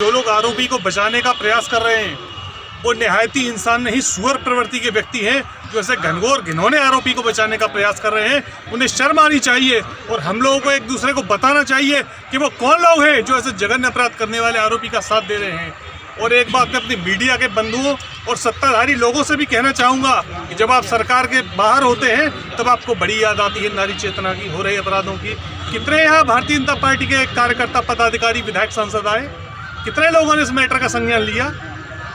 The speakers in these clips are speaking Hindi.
जो लोग आरोपी को बचाने का प्रयास कर रहे हैं वो निहायती इंसान नहीं सुअर प्रवृत्ति के व्यक्ति हैं, जो ऐसे घनघोर घिनौने आरोपी को बचाने का प्रयास कर रहे हैं। उन्हें शर्म आनी चाहिए और हम लोगों को एक दूसरे को बताना चाहिए कि वो कौन लोग हैं जो ऐसे जघन्य अपराध करने वाले आरोपी का साथ दे रहे हैं। और एक बात मैं अपनी मीडिया के बंधुओं और सत्ताधारी लोगों से भी कहना चाहूँगा कि जब आप सरकार के बाहर होते हैं तब आपको बड़ी याद आती है नारी चेतना की, हो रहे अपराधों की। कितने यहाँ भारतीय जनता पार्टी के कार्यकर्ता, पदाधिकारी, विधायक, सांसद आए, कितने लोगों ने इस मैटर का संज्ञान लिया।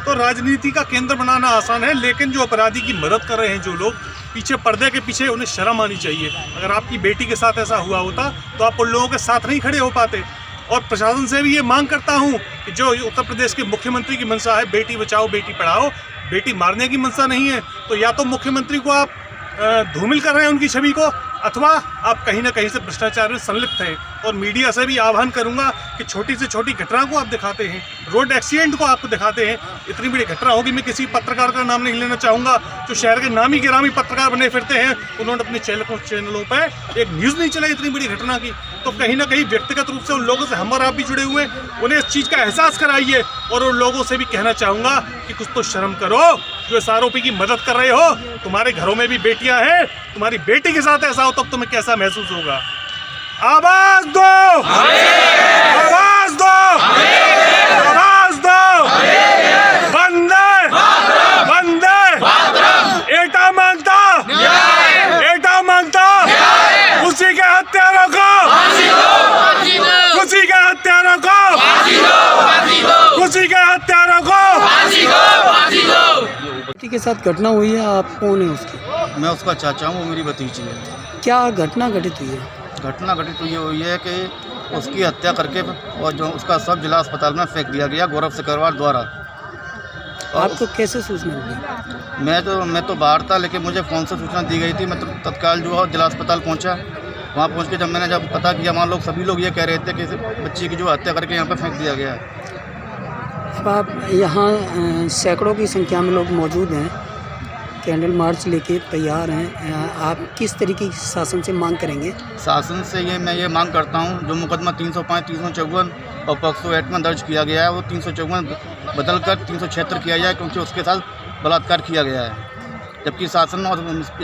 तो राजनीति का केंद्र बनाना आसान है, लेकिन जो अपराधी की मदद कर रहे हैं जो लोग पीछे पर्दे के पीछे, उन्हें शर्म आनी चाहिए। अगर आपकी बेटी के साथ ऐसा हुआ होता तो आप उन लोगों के साथ नहीं खड़े हो पाते। और प्रशासन से भी ये मांग करता हूँ कि जो उत्तर प्रदेश के मुख्यमंत्री की मंशा है बेटी बचाओ बेटी पढ़ाओ, बेटी मारने की मंशा नहीं है, तो या तो मुख्यमंत्री को आप धूमिल कर रहे हैं उनकी छवि को, अथवा आप कहीं ना कहीं से भ्रष्टाचार में संलिप्त हैं। और मीडिया से भी आह्वान करूंगा कि छोटी से छोटी घटना को आप दिखाते हैं, रोड एक्सीडेंट को आप दिखाते हैं। इतनी बड़ी घटना होगी, मैं किसी पत्रकार का नाम नहीं लेना चाहूँगा, जो शहर के नामी गिरामी पत्रकार बने फिरते हैं, उन्होंने अपने चैनलों पर एक न्यूज़ नहीं चलाई इतनी बड़ी घटना की। तो कहीं ना कहीं व्यक्तिगत रूप से उन लोगों से हम और आप भी जुड़े हुए हैं, उन्हें इस चीज़ का एहसास कराइए। और उन लोगों से भी कहना चाहूँगा कि कुछ तो शर्म करो, जो इस आरोपी की मदद कर रहे हो। तुम्हारे घरों में भी बेटियां हैं, तुम्हारी बेटी के साथ ऐसा हो तब तुम्हें कैसा महसूस होगा। आवाज दो, आवाज दो, आवाज दो, बंदे बंदे, एटा मांगता, एटा मांगता, उसी के हत्यारों को, उसी के हत्यारों को, उसी के हत्यारों को। बेटी के साथ घटना हुई है, आप कौन है उसकी? मैं उसका चाचा हूँ, वो मेरी भतीजी है। क्या घटना घटित हुई है? घटना घटित हुई हुई है कि उसकी हत्या करके और जो उसका सब जिला अस्पताल में फेंक दिया गया गौरव सिकरवार द्वारा। आपको कैसे सूचना मिली? मैं तो बाहर था, लेकिन मुझे फ़ोन से सूचना दी गई थी। मैं तो तत्काल जो है जिला अस्पताल पहुंचा। वहां पहुंच के जब पता किया, वहाँ लोग सभी लोग ये कह रहे थे कि बच्ची की जो हत्या करके यहाँ पर फेंक दिया गया है। अब आप यहाँ सैकड़ों की संख्या में लोग मौजूद हैं, कैंडल मार्च लेके तैयार हैं। आप किस तरीके की शासन से मांग करेंगे? शासन से मैं ये मांग करता हूँ, जो मुकदमा 305, 354 और पॉक्सो एक्ट में दर्ज किया गया है, वो 354 बदलकर 376 किया जाए, क्योंकि उसके साथ बलात्कार किया गया है। जबकि शासन और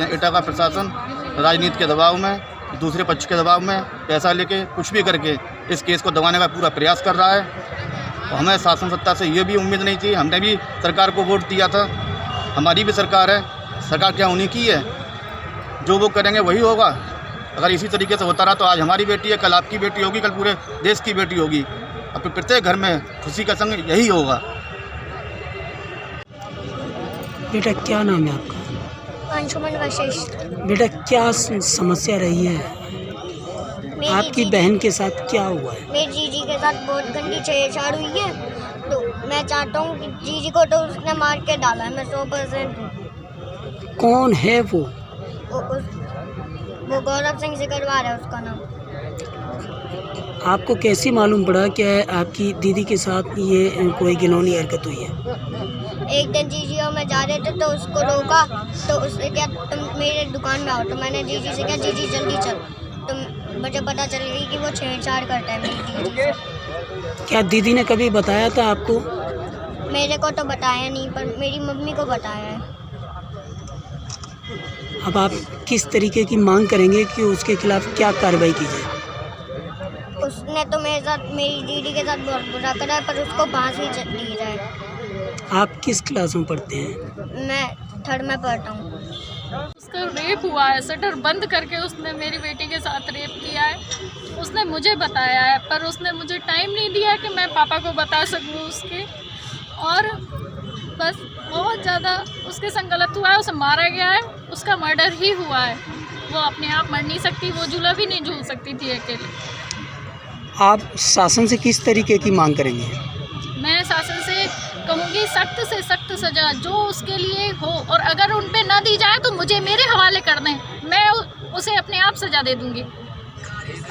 एटा का प्रशासन राजनीति के दबाव में, दूसरे पक्ष के दबाव में पैसा लेके कुछ भी करके इस केस को दबाने का पूरा प्रयास कर रहा है। हमें शासन सत्ता से ये भी उम्मीद नहीं थी। हमने भी सरकार को वोट दिया था, हमारी भी सरकार है, सरकार क्या उन्हीं की है, जो वो करेंगे वही होगा। अगर इसी तरीके से होता रहा तो आज हमारी बेटी है, कल आपकी बेटी होगी, कल पूरे देश की बेटी होगी। अब प्रत्येक घर में खुशी का संग यही होगा। बेटा क्या नाम है आपका? अंशुमन वशिष्ठ। बेटा क्या समस्या रही है? आपकी बहन के साथ क्या हुआ है? मेरी जीजी के साथ बहुत गंदी छेड़छाड़ हुई है, तो मैं चाहता हूँ कि जीजी को तो उसने मार के डाला है। मैं 100% हूँ। कौन है वो? वो गौरव सिंह सिकरवार है उसका नाम। आपको कैसे मालूम पड़ा कि आपकी दीदी के साथ ये कोई घिनौनी हरकत हुई है? एक दिन जीजी और मैं जा रहे थे तो उसको रोका, तो उसने क्या, तुम मेरे दुकान में आओ। तो मैंने जीजी से क्या, जीजी जल्दी चल। तो मुझे पता चल गई कि वो छेड़छाड़ करता है मेरी दीदी से। क्या दीदी ने कभी बताया था आपको? मेरे को तो बताया नहीं, पर मेरी मम्मी को बताया है। अब आप किस तरीके की मांग करेंगे कि उसके खिलाफ क्या कार्रवाई की जाए? उसने तो मेरे साथ, मेरी दीदी के साथ बहुत बुरा करा है, पर उसको फांसी दी जाए। आप किस क्लास में पढ़ते हैं? मैं 3rd में पढ़ता हूँ। उसका रेप हुआ है, शटर बंद करके उसने मेरी बेटी के साथ रेप किया है। उसने मुझे बताया है, पर उसने मुझे टाइम नहीं दिया कि मैं पापा को बता सकूँ उसके। और बस बहुत ज़्यादा उसके संग गलत हुआ है, उसे मारा गया है, उसका मर्डर ही हुआ है। वो अपने आप मर नहीं सकती, वो झूला भी नहीं झूल सकती थी अकेले। आप शासन से किस तरीके की मांग करेंगे? मैं शासन से कहूँगी सख्त से सख्त सज़ा जो उसके लिए हो, और अगर उन पे ना दी जाए तो मुझे मेरे हवाले कर दें, मैं उसे अपने आप सज़ा दे दूँगी।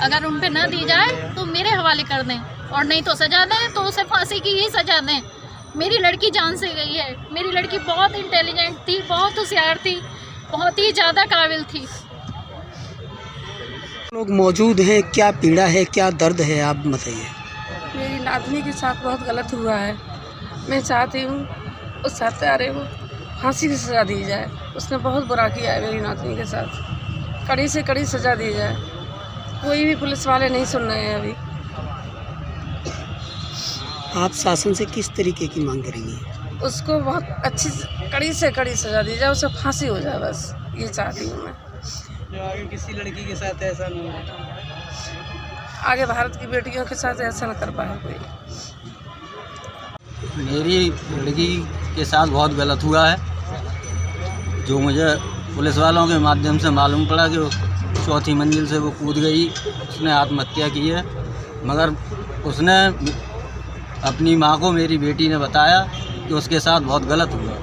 अगर उन पे ना दी जाए तो मेरे हवाले कर दें, और नहीं तो सज़ा दें तो उसे फांसी की ही सज़ा दें। मेरी लड़की जान से गई है। मेरी लड़की बहुत इंटेलिजेंट थी, बहुत होशियार थी, बहुत ही ज़्यादा काबिल थी। लोग मौजूद हैं, क्या पीड़ा है, क्या दर्द है, आप बताइए। मेरी नातनी के साथ बहुत गलत हुआ है। मैं चाहती हूँ उस हत्यारे को फांसी की सज़ा दी जाए। उसने बहुत बुरा किया है मेरी नातनी के साथ। कड़ी से कड़ी सज़ा दी जाए। कोई भी पुलिस वाले नहीं सुन रहे हैं अभी। आप शासन से किस तरीके की मांग करेंगी? उसको बहुत अच्छी कड़ी से कड़ी सज़ा दी जाए, उसे फांसी हो जाए, बस ये चाहती हूँ मैं। जो आगे किसी लड़की के साथ ऐसा नहीं हो, आगे भारत की बेटियों के साथ ऐसा न कर पाए कोई। मेरी लड़की के साथ बहुत गलत हुआ है। जो मुझे पुलिस वालों के माध्यम से मालूम पड़ा कि वो 4थी मंजिल से वो कूद गई, उसने आत्महत्या की है। मगर उसने अपनी माँ को, मेरी बेटी ने बताया कि उसके साथ बहुत गलत हुआ,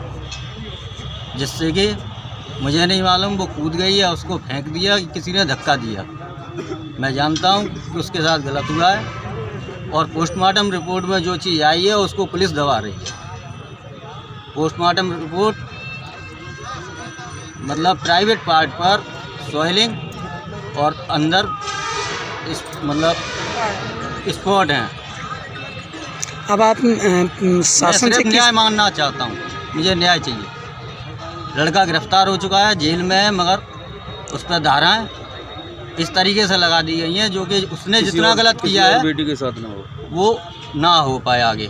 जिससे कि मुझे नहीं मालूम वो कूद गई है, उसको फेंक दिया कि किसी ने धक्का दिया। मैं जानता हूँ कि उसके साथ गलत हुआ है और पोस्टमार्टम रिपोर्ट में जो चीज़ आई है उसको पुलिस दबा रही है। पोस्टमार्टम रिपोर्ट मतलब प्राइवेट पार्ट पर सॉइलिंग और अंदर मतलब स्पॉट हैं। अब आप मैं शासन से सिर्फ न्याय मांगना चाहता हूँ, मुझे न्याय चाहिए। लड़का गिरफ्तार हो चुका है, जेल में है, मगर उस पर धाराएं इस तरीके से लगा दी गई हैं जो कि उसने जितना गलत किया है बेटी के साथ ना हो, वो ना हो पाए आगे।